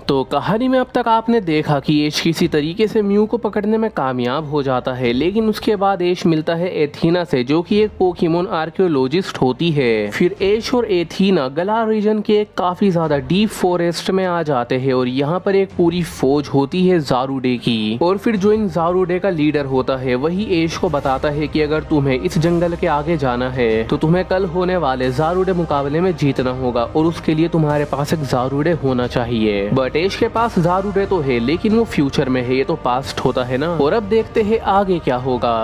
तो कहानी में अब तक आपने देखा कि एश किसी तरीके से म्यू को पकड़ने में कामयाब हो जाता है, लेकिन उसके बाद एश मिलता है एथीना से, जो कि एक पोकेमोन आर्कियोलॉजिस्ट होती है। फिर एश और एथीना गलार रीजन के एक काफी ज्यादा डीप फॉरेस्ट में आ जाते हैं और यहाँ पर एक पूरी फौज होती है ज़ारुडे की। और फिर जो इन ज़ारुडे का लीडर होता है वही एश को बताता है कि अगर तुम्हें इस जंगल के आगे जाना है तो तुम्हें कल होने वाले ज़ारुडे मुकाबले में जीतना होगा और उसके लिए तुम्हारे पास एक ज़ारुडे होना चाहिए। बट एश के पास ज़ारुडे तो है, लेकिन वो फ्यूचर में है, ये तो पास्ट होता है ना। और अब देखते हैं आगे क्या होगा।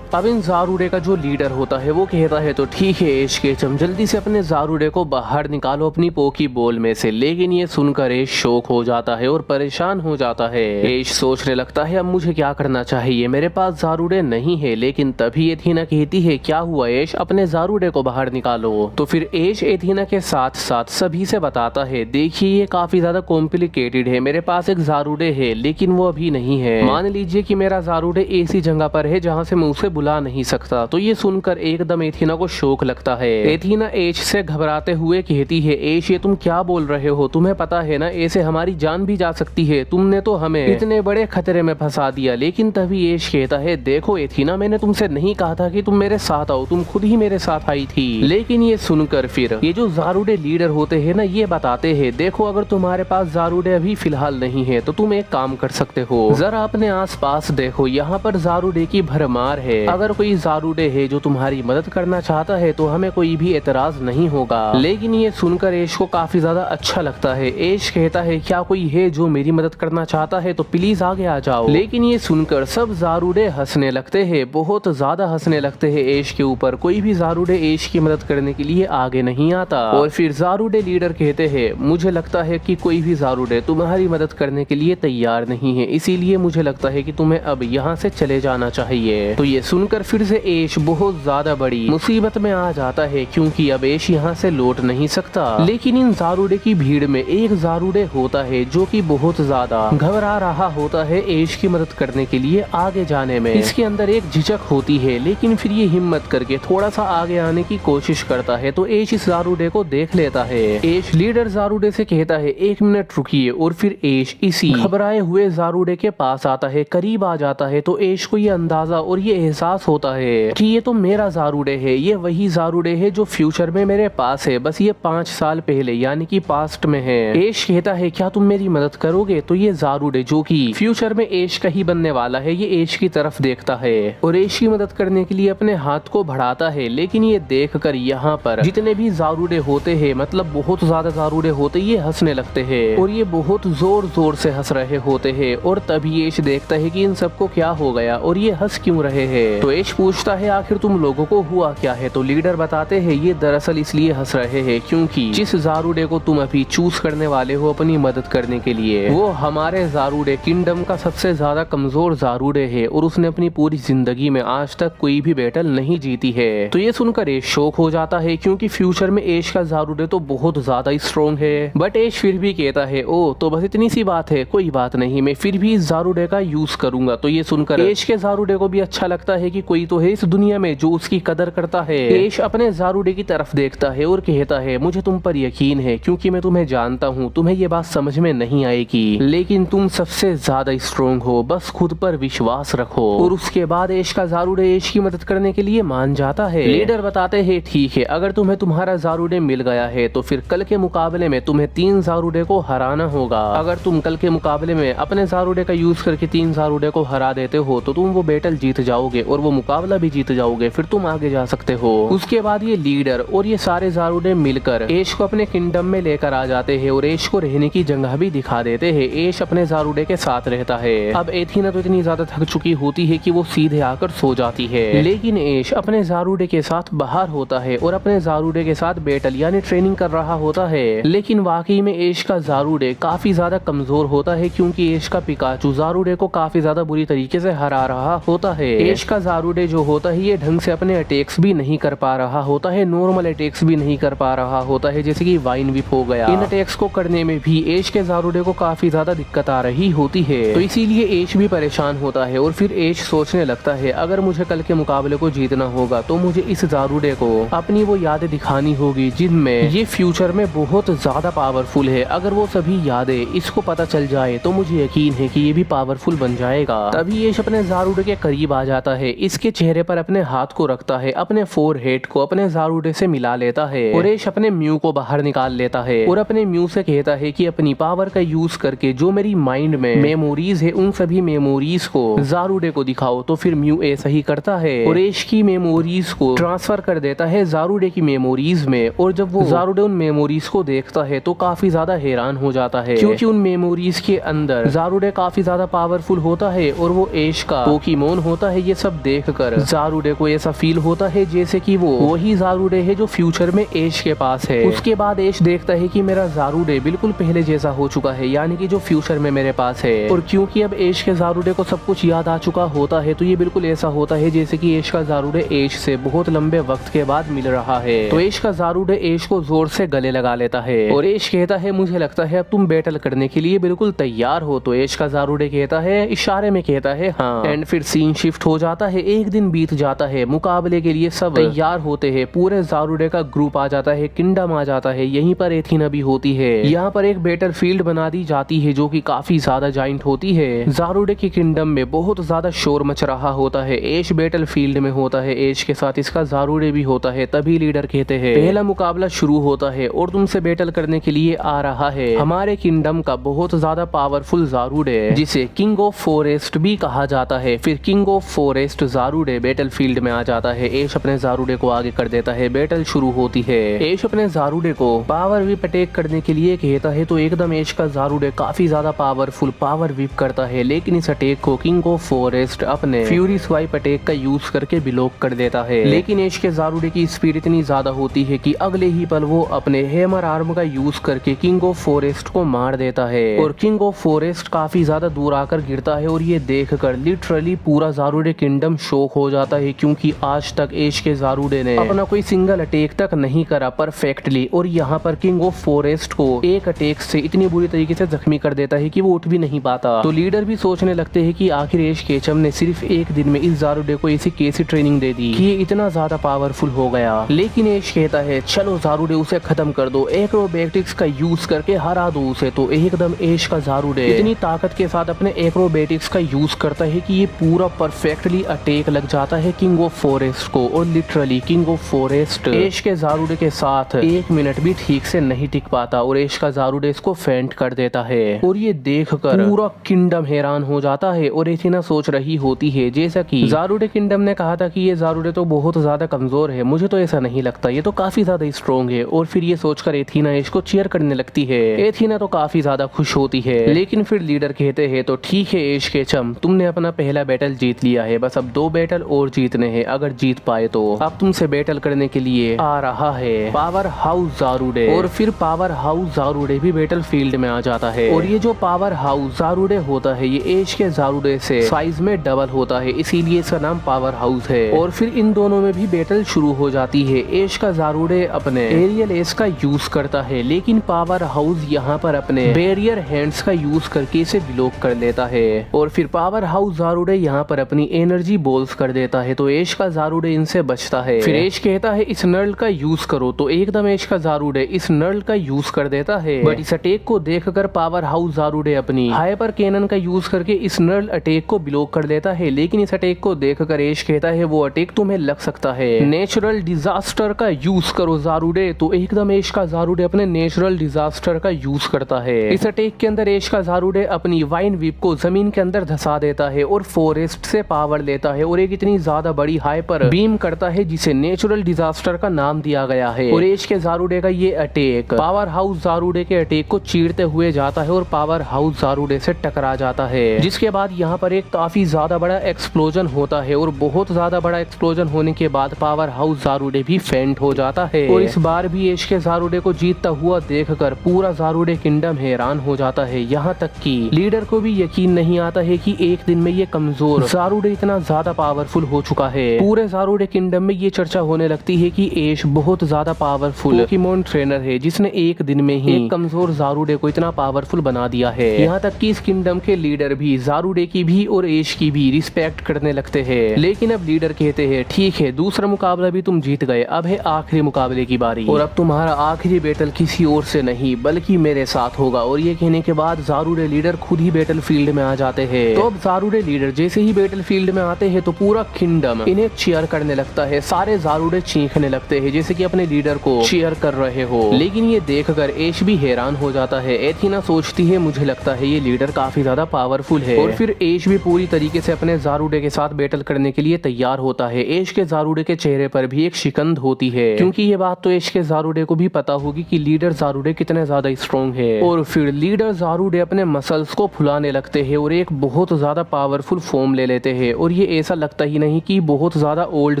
अब इन ज़ारुडे का जो लीडर होता है वो कहता है तो ठीक है एश केचम, जल्दी से अपने ज़ारुडे को बाहर निकालो अपनी पोकी बॉल में से। लेकिन ये सुनकर एश शौक हो जाता है और परेशान हो जाता है। एश सोचने लगता है अब मुझे क्या करना चाहिए, मेरे पास ज़ारुडे नहीं है। लेकिन तभी एथीना कहती है क्या हुआ एश, अपने ज़ारुडे को बाहर निकालो। तो फिर एश एथीना के साथ साथ सभी से बताता है देखिए ये काफी ज्यादा कॉम्प्लिकेटेड है, मेरे पास एक ज़ारुडे है लेकिन वो अभी नहीं है। मान लीजिए कि मेरा ज़ारुडे ऐसी जगह पर है जहाँ से मैं उसे बुला नहीं सकता। तो ये सुनकर एकदम एथीना को शौक लगता है। एथीना एश से घबराते हुए कहती है एश ये तुम क्या बोल रहे हो, तुम्हें पता है ना ऐसे हमारी जान भी जा सकती है, तुमने तो हमें इतने बड़े खतरे में फंसा दिया। लेकिन तभी एश कहता है देखो एथीना मैंने तुमसे नहीं कहा था कि तुम मेरे साथ आओ, तुम खुद ही मेरे साथ आई थी। लेकिन ये सुनकर फिर ये जो ज़ारुडे लीडर होते हैं ना ये बताते हैं देखो अगर तुम्हारे पास ज़ारुडे अभी फिलहाल नहीं है तो तुम एक काम कर सकते हो, जरा अपने आस पास देखो, यहाँ पर ज़ारुडे की भरमार है। अगर कोई ज़ारुडे है जो तुम्हारी मदद करना चाहता है तो हमें कोई भी एतराज नहीं होगा। लेकिन ये सुनकर एश को काफी ज्यादा अच्छा लगता है। एश कहता है क्या कोई है जो मेरी मदद करना चाहता है तो प्लीज आगे आ जाओ। लेकिन ये सुनकर सब ज़ारुडे हंसने लगते हैं, बहुत ज्यादा हंसने लगते हैं एश के ऊपर। कोई भी ज़ारुडे एश की मदद करने के लिए आगे नहीं आता। और फिर ज़ारुडे लीडर कहते हैं मुझे लगता है कि कोई भी ज़ारुडे तुम्हारी मदद करने के लिए तैयार नहीं है, इसीलिए मुझे लगता है कि तुम्हें अब यहाँ से चले जाना चाहिए। तो ये सुनकर फिर से एश बहुत ज्यादा बड़ी मुसीबत में आ जाता है, क्योंकि अब एश यहाँ से लौट नहीं सकता। लेकिन इन ज़ारुडे की भीड़ में एक ज़ारुडे होता है जो कि बहुत ज्यादा घबरा रहा होता है एश की मदद करने के लिए आगे जाने में। इसके अंदर एक झिझक होती है, लेकिन फिर ये हिम्मत करके थोड़ा सा आगे आने की कोशिश करता है। तो एश इस ज़ारुडे को देख लेता है। एश लीडर ज़ारुडे से कहता है एक मिनट रुकिए। और फिर एश इसी घबराए हुए ज़ारुडे के पास आता है, करीब आ जाता है। तो एश को ये अंदाजा और ये एहसास होता है कि ये तो मेरा ज़ारुडे है, ये वही ज़ारुडे है जो फ्यूचर में मेरे पास है, बस ये 5 साल पहले यानी कि पास्ट में है। एश कहता है क्या तुम मेरी मदद करोगे। तो ये ज़ारुडे जो कि फ्यूचर में एश का ही बनने वाला है, ये एश की तरफ देखता है और एश की मदद करने के लिए अपने हाथ को बढ़ाता है। लेकिन ये देखकर यहाँ पर जितने भी ज़ारुडे होते हैं, मतलब बहुत ज्यादा ज़ारुडे होते, ये हंसने लगते हैं और ये बहुत जोर जोर से हंस रहे होते हैं। और तभी एश देखता है कि इन सबको क्या हो गया और ये हंस क्यों रहे हैं। तो एश पूछता है आखिर तुम लोगों को हुआ क्या है। तो लीडर बताते हैं ये दरअसल इसलिए हंस रहे हैं क्योंकि जिस ज़ारुडे को तुम अभी चूज करने वाले हो अपनी मदद करने के लिए, वो हमारे ज़ारुडे किंगडम का सबसे ज्यादा कमजोर ज़ारुडे है और उसने अपनी पूरी जिंदगी में आज तक कोई भी बैटल नहीं जीती है। तो ये सुनकर एश शौक हो जाता है, क्योंकि फ्यूचर में एश का ज़ारुडे तो बहुत ज्यादा स्ट्रॉन्ग है। बट एश फिर भी कहता है ओ तो बस इतनी सी बात है, कोई बात नहीं, मैं फिर भी इस ज़ारुडे का यूज करूंगा। तो ये सुनकर एश के ज़ारुडे को भी अच्छा लगता है कि कोई तो है इस दुनिया में जो उसकी कदर करता है। एश अपने ज़ारुडे की तरफ देखता है और कहता है मुझे तुम पर यकीन है, क्योंकि मैं तुम्हें जानता हूँ, तुम्हें ये बात समझ में नहीं आएगी लेकिन तुम सबसे ज्यादा स्ट्रॉन्ग हो, बस खुद पर विश्वास रखो। और उसके बाद एश का ज़ारुडे एश की मदद करने के लिए मान जाता है। लीडर बताते हैं ठीक है, अगर तुम्हें तुम्हारा ज़ारुडे मिल गया है तो फिर कल के मुकाबले में तुम्हें 3 ज़ारुडे को हराना होगा। अगर तुम कल के मुकाबले में अपने ज़ारुडे का यूज करके 3 ज़ारुडे को हरा देते हो तो तुम वो बैटल जीत जाओगे और वो मुकाबला भी जीत जाओगे, फिर तुम आगे जा सकते हो। उसके बाद ये लीडर और ये सारे ज़ारुडे मिलकर एश को अपने किंगडम में लेकर आ जाते हैं और एश को रहने की जगह भी दिखा देते हैं। एश अपने ज़ारुडे के साथ रहता है। अब एथीना तो इतनी ज्यादा थक चुकी होती है कि वो सीधे आकर सो जाती है, लेकिन एश अपने ज़ारुडे के साथ बाहर होता है और अपने ज़ारुडे के साथ बैटल यानी ट्रेनिंग कर रहा होता है। लेकिन वाकई में एश का ज़ारुडे काफी ज्यादा कमजोर होता है, क्योंकि एश का पिकाचू ज़ारुडे को काफी ज्यादा बुरी तरीके से हरा रहा होता है। एश का का ज़ारुडे जो होता है ये ढंग से अपने अटैक्स भी नहीं कर पा रहा होता है, नॉर्मल अटैक्स भी नहीं कर पा रहा होता है, जैसे कि वाइन विप हो गया। इन अटैक्स को करने में भी ऐश के ज़ारुडे को काफी ज्यादा दिक्कत आ रही होती है, तो इसीलिए ऐश भी परेशान होता है और फिर ऐश सोचने लगता है अगर मुझे कल के मुकाबले को जीतना होगा तो मुझे इस ज़ारुडे को अपनी वो यादें दिखानी होगी जिनमें ये फ्यूचर में बहुत ज्यादा पावरफुल है। अगर वो सभी यादें इसको पता चल जाए तो मुझे यकीन है कि ये भी पावरफुल बन जाएगा। तभी ऐश अपने ज़ारुडे के करीब आ जाता है, इसके चेहरे पर अपने हाथ को रखता है, अपने फोरहेड को अपने ज़ारुडे से मिला लेता है और ऐश अपने म्यू को बाहर निकाल लेता है और अपने म्यू से कहता है कि अपनी पावर का यूज करके जो मेरी माइंड में मेमोरीज है उन सभी मेमोरीज को ज़ारुडे को दिखाओ। तो फिर म्यू ऐसा ही करता है और ऐश की मेमोरीज को ट्रांसफर कर देता है ज़ारुडे की मेमोरीज में। और जब वो ज़ारुडे उन मेमोरीज को देखता है तो काफी ज्यादा हैरान हो जाता है, क्योंकि उन मेमोरीज के अंदर ज़ारुडे काफी ज्यादा पावरफुल होता है और वो ऐश का पोकेमोन होता है। ये सब देखकर ज़ारुडे को ऐसा फील होता है जैसे कि वो वही ज़ारुडे है जो फ्यूचर में ऐश के पास है। उसके बाद ऐश देखता है कि मेरा ज़ारुडे बिल्कुल पहले जैसा हो चुका है, यानी कि जो फ्यूचर में मेरे पास है। और क्योंकि अब ऐश के ज़ारुडे को सब कुछ याद आ चुका होता है तो ये बिल्कुल ऐसा होता है जैसे कि ऐश का ज़ारुडे ऐश से बहुत लंबे वक्त के बाद मिल रहा है। तो ऐश का ज़ारुडे ऐश को जोर से गले लगा लेता है और ऐश कहता है मुझे लगता है अब तुम बैटल करने के लिए बिल्कुल तैयार हो। तो ऐश का ज़ारुडे कहता है, इशारे में कहता है हाँ। एंड फिर सीन शिफ्ट हो जाता है, एक दिन बीत जाता है, मुकाबले के लिए सब तैयार होते हैं, पूरे ज़ारुडे का ग्रुप आ जाता है, किंगडम आ जाता है, यहीं पर एथीना भी होती है। यहाँ पर एक बैटल फील्ड बना दी जाती है जो कि काफी ज्यादा जाइंट होती है। ज़ारुडे के किंगडम में बहुत ज्यादा शोर मच रहा होता है, ऐश बैटल फील्ड में होता है, ऐश के साथ इसका ज़ारुडे भी होता है। तभी लीडर कहते हैं पहला मुकाबला शुरू होता है और तुमसे बैटल करने के लिए आ रहा है हमारे किंगडम का बहुत ज्यादा पावरफुल ज़ारुडे जिसे किंग ऑफ फॉरेस्ट भी कहा जाता है। फिर king of forest Zarude battle field में आ जाता है, ऐश अपने ज़ारुडे को आगे कर देता है, बैटल शुरू होती है। ऐश अपने ज़ारुडे को पावर विप अटैक करने के लिए कहता है तो एकदम ऐश का ज़ारुडे काफी ज्यादा पावरफुल पावर विप करता है, लेकिन इस अटैक को किंग ऑफ फॉरेस्ट अपने फ्यूरी स्वाइप अटैक का यूज करके ब्लॉक कर देता है। लेकिन ऐश के ज़ारुडे की स्पीड इतनी ज्यादा होती है कि अगले ही पल वो अपने हैमर आर्म का यूज करके किंग ऑफ फॉरेस्ट को मार देता है और किंग ऑफ फॉरेस्ट काफी ज्यादा दूर आकर गिरता है। और ये देखकर लिटरली पूरा ज़ारुडे किंगडम शॉक हो जाता है, क्योंकि आज तक ऐश के ज़ारुडे ने अपना कोई सिंगल अटैक तक नहीं करा परफेक्टली, और यहाँ पर किंग ऑफ फॉरेस्ट को एक अटैक से इतनी बुरी तरीके से जख्मी कर देता है कि वो उठ भी नहीं पाता। तो लीडर भी सोचने लगते हैं कि आखिर ऐश केचम ने सिर्फ एक दिन में इस ज़ारुडे को ऐसी कैसी ट्रेनिंग दे दी कि ये इतना ज्यादा पावरफुल हो गया। लेकिन ऐश कहता है चलो ज़ारुडे उसे खत्म कर दो, एक्रोबैटिक्स का यूज करके हरा दो उसे। तो एकदम ऐश का ज़ारुडे इतनी ताकत के साथ अपने एक्रोबैटिक्स का यूज करता है कि ये पूरा परफेक्टली अटैक लग जाता है किंग ऑफ फॉरेस्ट को। और लिटरली किंग ऑफ फॉरेस्ट ऐश के ज़ारुडे के साथ एक मिनट भी ठीक से नहीं टिक पाता और ऐश का ज़ारुडे इसको फेंट कर देता है। और ये देखकर पूरा किंगडम हैरान हो जाता है और एथीना सोच रही होती है जैसा कि ज़ारुडे किंगडम ने कहा था कि ये ज़ारुडे तो बहुत ज्यादा कमजोर है, मुझे तो ऐसा नहीं लगता, ये तो काफी ज्यादा स्ट्रॉन्ग है। और फिर ये सोचकर एथीना ऐश को चीयर करने लगती है। एथीना तो काफी ज्यादा खुश होती है, लेकिन फिर लीडर कहते हैं तो ठीक है ऐश केचम, तुमने अपना पहला बैटल जीत लिया है, बस अब 2 बैटल और जीतने हैं, अगर जीत पाए तो अब तुमसे बैटल करने के लिए आ रहा है पावर हाउस ज़ारुडे। और फिर पावर हाउस ज़ारुडे भी बैटल फील्ड में आ जाता है। और ये जो पावर हाउस ज़ारुडे होता है ये ऐश के ज़ारुडे से साइज में डबल होता है, इसीलिए इसका नाम पावर हाउस है। और फिर इन दोनों में भी बैटल शुरू हो जाती है। ऐश का ज़ारुडे अपने एरियल एस का यूज करता है, लेकिन पावर हाउस यहाँ पर अपने बैरियर हैंड्स का यूज करके इसे ब्लॉक कर लेता है। और फिर पावर हाउस ज़ारुडे यहाँ पर अपनी एनर्जी बॉल्स कर देता है, तो ऐश का ज़ारुडे इनसे बचता है। फिर ऐश कहता है इस नर्ल का यूज करो, तो एकदम ऐश का ज़ारुडे इस नर्ल का यूज कर देता है। बट इस अटैक को देखकर पावर हाउस ज़ारुडे अपनी हाइपर कैनन का यूज करके इस नर्ल अटैक को ब्लॉक कर देता है। लेकिन इस अटैक को देखकर ऐश कहता है वो अटैक तुम्हें लग सकता है, नेचुरल डिजास्टर का यूज करो ज़ारुडे। तो एकदम ऐश का ज़ारुडे अपने नेचुरल डिजास्टर का यूज करता है। इस अटैक के अंदर ऐश का ज़ारुडे अपनी वाइन विप को जमीन के अंदर धसा देता है और फॉरेस्ट से पावर लेता है और एक इतनी ज्यादा बड़ी हाइपर बीम करता है जिसे नेचुरल डिजास्टर का नाम दिया गया है। और ऐश के ज़ारुडे का ये अटैक पावर हाउस ज़ारुडे के अटैक को चीरते हुए जाता है और पावर हाउस ज़ारुडे से टकरा जाता है। जिसके बाद यहाँ पर एक काफी ज्यादा बड़ा एक्सप्लोजन होता है और बहुत ज्यादा बड़ा एक्सप्लोजन होने के बाद पावर हाउस ज़ारुडे भी फेंट हो जाता है। और इस बार भी ऐश के ज़ारुडे को जीतता हुआ देखकर पूरा ज़ारुडे किंगडम हैरान हो जाता है। यहाँ तक कि लीडर को भी यकीन नहीं आता है कि एक दिन में ये कमजोर ज़ारुडे इतना ज्यादा पावरफुल हो चुका है। पूरे ज़ारुडे किंगडम में ये चर्चा होने लगती है कि ऐश बहुत ज्यादा पावरफुल पोकेमॉन ट्रेनर है जिसने एक दिन में ही एक कमजोर ज़ारुडे को इतना पावरफुल बना दिया है। यहाँ तक कि इस किंगडम के लीडर भी ज़ारुडे की भी और ऐश की भी रिस्पेक्ट करने लगते हैं। लेकिन अब लीडर कहते हैं ठीक है, दूसरा मुकाबला भी तुम जीत गए, अब है आखिरी मुकाबले की बारी और अब तुम्हारा आखिरी बैटल किसी और से नहीं बल्कि मेरे साथ होगा। और ये कहने के बाद ज़ारुडे लीडर खुद ही बैटल फील्ड में आ जाते हैं। तो अब ज़ारुडे लीडर जैसे ही बैटल फील्ड में आते हैं तो पूरा किंगडम इन्हें चीयर करने लगता है। सारे ज़ारुडे चीखने लगते हैं जैसे कि अपने लीडर को चीयर कर रहे हो। लेकिन ये देखकर ऐश भी हैरान हो जाता है। एथीना सोचती है मुझे लगता है ये लीडर काफी ज्यादा पावरफुल है और फिर ऐश भी पूरी तरीके से अपने ज़ारुडे के साथ बैटल करने के लिए तैयार होता है। ऐश के ज़ारुडे के चेहरे पर भी एक शिकंद होती है क्योंकि ये बात तो ऐश के ज़ारुडे को भी पता होगी कि लीडर ज़ारुडे कितने ज्यादा स्ट्रॉन्ग है। और फिर लीडर ज़ारुडे अपने मसल्स को फुलाने लगते हैं और एक बहुत ज्यादा पावरफुल फॉर्म ले लेते हैं और ये ऐसा लगता ही नहीं कि बहुत ज्यादा ओल्ड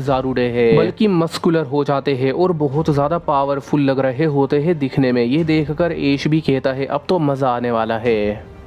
ज़ारुडे है बल्कि मस्कुलर हो जाते हैं और बहुत ज्यादा पावरफुल लग रहे होते हैं दिखने में। ये देखकर ऐश भी कहता है अब तो मजा आने वाला है।